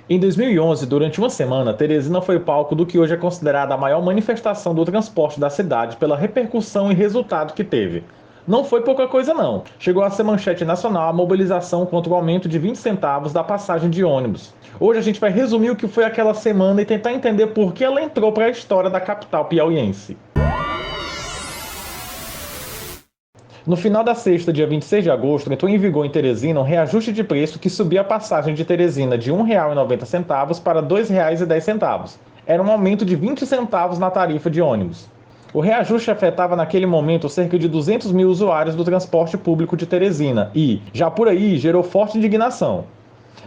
Em 2011, durante uma semana, Teresina foi palco do que hoje é considerada a maior manifestação do transporte da cidade pela repercussão e resultado que teve. Não foi pouca coisa não. Chegou a ser manchete nacional a mobilização contra o aumento de 20 centavos da passagem de ônibus. Hoje a gente vai resumir o que foi aquela semana e tentar entender por que ela entrou para a história da capital piauiense. No final da sexta, dia 26 de agosto, entrou em vigor em Teresina um reajuste de preço que subia a passagem de Teresina de R$ 1,90 para R$ 2,10. Era um aumento de 20 centavos na tarifa de ônibus. O reajuste afetava naquele momento cerca de 200 mil usuários do transporte público de Teresina e, já por aí, gerou forte indignação.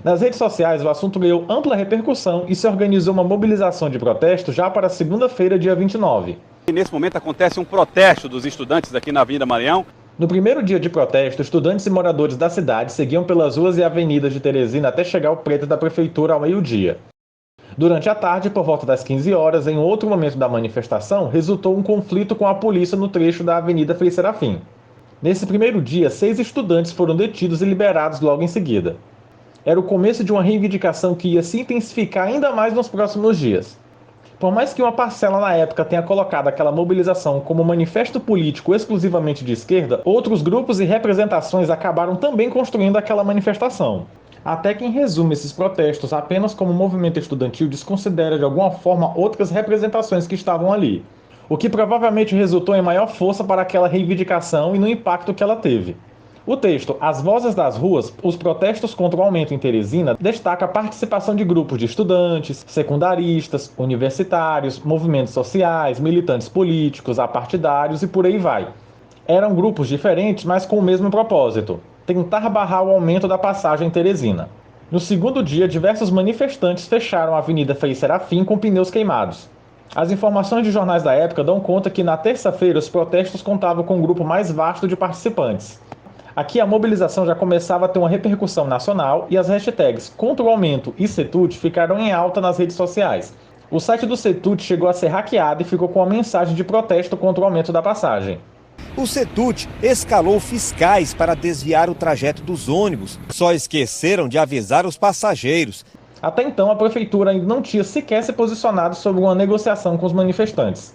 Nas redes sociais, o assunto ganhou ampla repercussão e se organizou uma mobilização de protesto já para segunda-feira, dia 29. E nesse momento acontece um protesto dos estudantes aqui na Avenida Maranhão. No primeiro dia de protesto, estudantes e moradores da cidade seguiam pelas ruas e avenidas de Teresina até chegar ao prédio da prefeitura ao meio-dia. Durante a tarde, por volta das 15 horas, em outro momento da manifestação, resultou um conflito com a polícia no trecho da Avenida Frei Serafim. Nesse primeiro dia, 6 estudantes foram detidos e liberados logo em seguida. Era o começo de uma reivindicação que ia se intensificar ainda mais nos próximos dias. Por mais que uma parcela na época tenha colocado aquela mobilização como manifesto político exclusivamente de esquerda, outros grupos e representações acabaram também construindo aquela manifestação. Até quem resume esses protestos apenas como movimento estudantil desconsidera de alguma forma outras representações que estavam ali, o que provavelmente resultou em maior força para aquela reivindicação e no impacto que ela teve. O texto As Vozes das Ruas, os protestos contra o aumento em Teresina, destaca a participação de grupos de estudantes, secundaristas, universitários, movimentos sociais, militantes políticos, apartidários e por aí vai. Eram grupos diferentes, mas com o mesmo propósito: tentar barrar o aumento da passagem em Teresina. No segundo dia, diversos manifestantes fecharam a Avenida Frei Serafim com pneus queimados. As informações de jornais da época dão conta que na terça-feira os protestos contavam com um grupo mais vasto de participantes. Aqui a mobilização já começava a ter uma repercussão nacional e as hashtags contra o aumento e Setut ficaram em alta nas redes sociais. O site do Setut chegou a ser hackeado e ficou com uma mensagem de protesto contra o aumento da passagem. O Setut escalou fiscais para desviar o trajeto dos ônibus. Só esqueceram de avisar os passageiros. Até então, a prefeitura ainda não tinha sequer se posicionado sobre uma negociação com os manifestantes.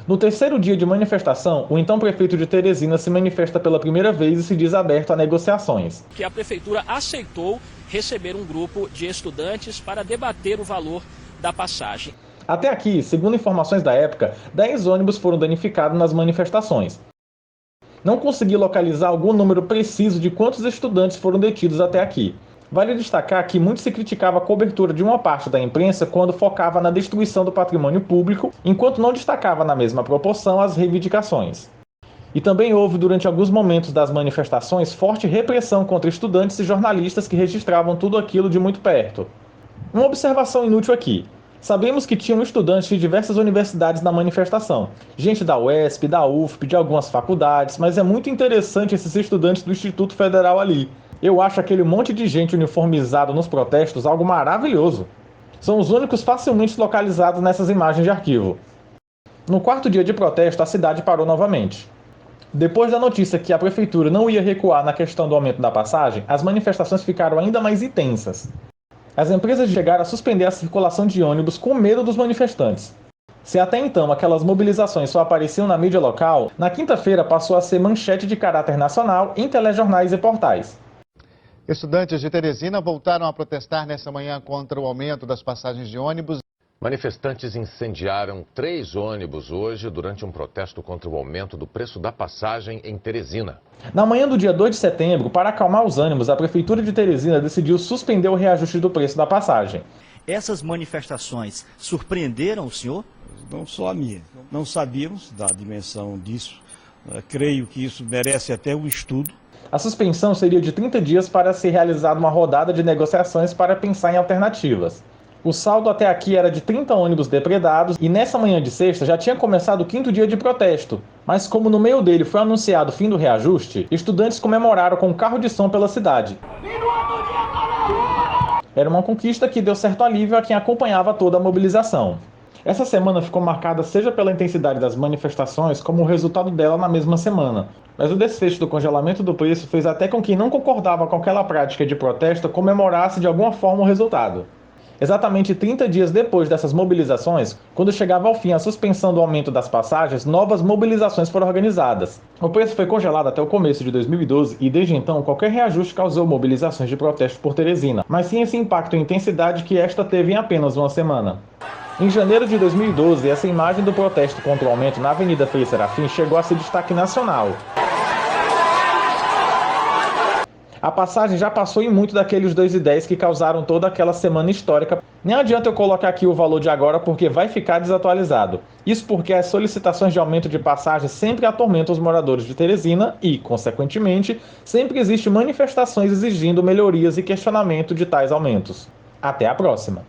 No terceiro dia de manifestação, o então prefeito de Teresina se manifesta pela primeira vez e se diz aberto a negociações. Que a prefeitura aceitou receber um grupo de estudantes para debater o valor da passagem. Até aqui, segundo informações da época, 10 ônibus foram danificados nas manifestações. Não consegui localizar algum número preciso de quantos estudantes foram detidos até aqui. Vale destacar que muito se criticava a cobertura de uma parte da imprensa quando focava na destruição do patrimônio público, enquanto não destacava na mesma proporção as reivindicações. E também houve, durante alguns momentos das manifestações, forte repressão contra estudantes e jornalistas que registravam tudo aquilo de muito perto. Uma observação inútil aqui. Sabemos que tinham estudantes de diversas universidades na manifestação, gente da UESP, da UFP, de algumas faculdades, mas é muito interessante esses estudantes do Instituto Federal ali. Eu acho aquele monte de gente uniformizado nos protestos algo maravilhoso. São os únicos facilmente localizados nessas imagens de arquivo. No quarto dia de protesto, a cidade parou novamente. Depois da notícia que a prefeitura não ia recuar na questão do aumento da passagem, as manifestações ficaram ainda mais intensas. As empresas chegaram a suspender a circulação de ônibus com medo dos manifestantes. Se até então aquelas mobilizações só apareciam na mídia local, na quinta-feira passou a ser manchete de caráter nacional em telejornais e portais. Estudantes de Teresina voltaram a protestar nessa manhã contra o aumento das passagens de ônibus. Manifestantes incendiaram 3 ônibus hoje durante um protesto contra o aumento do preço da passagem em Teresina. Na manhã do dia 2 de setembro, para acalmar os ânimos, a Prefeitura de Teresina decidiu suspender o reajuste do preço da passagem. Essas manifestações surpreenderam o senhor? Não só a minha. Não sabíamos da dimensão disso. Creio que isso merece até um estudo. A suspensão seria de 30 dias para ser realizada uma rodada de negociações para pensar em alternativas. O saldo até aqui era de 30 ônibus depredados e nessa manhã de sexta já tinha começado o 5º dia de protesto. Mas como no meio dele foi anunciado o fim do reajuste, estudantes comemoraram com um carro de som pela cidade. Era uma conquista que deu certo alívio a quem acompanhava toda a mobilização. Essa semana ficou marcada seja pela intensidade das manifestações, como o resultado dela na mesma semana. Mas o desfecho do congelamento do preço fez até com que quem não concordava com aquela prática de protesto comemorasse de alguma forma o resultado. Exatamente 30 dias depois dessas mobilizações, quando chegava ao fim a suspensão do aumento das passagens, novas mobilizações foram organizadas. O preço foi congelado até o começo de 2012 e desde então qualquer reajuste causou mobilizações de protesto por Teresina, mas sim esse impacto em intensidade que esta teve em apenas uma semana. Em janeiro de 2012, essa imagem do protesto contra o aumento na Avenida Frei Serafim chegou a ser destaque nacional. A passagem já passou em muito daqueles 2,10 que causaram toda aquela semana histórica. Nem adianta eu colocar aqui o valor de agora porque vai ficar desatualizado. Isso porque as solicitações de aumento de passagem sempre atormentam os moradores de Teresina e, consequentemente, sempre existem manifestações exigindo melhorias e questionamento de tais aumentos. Até a próxima!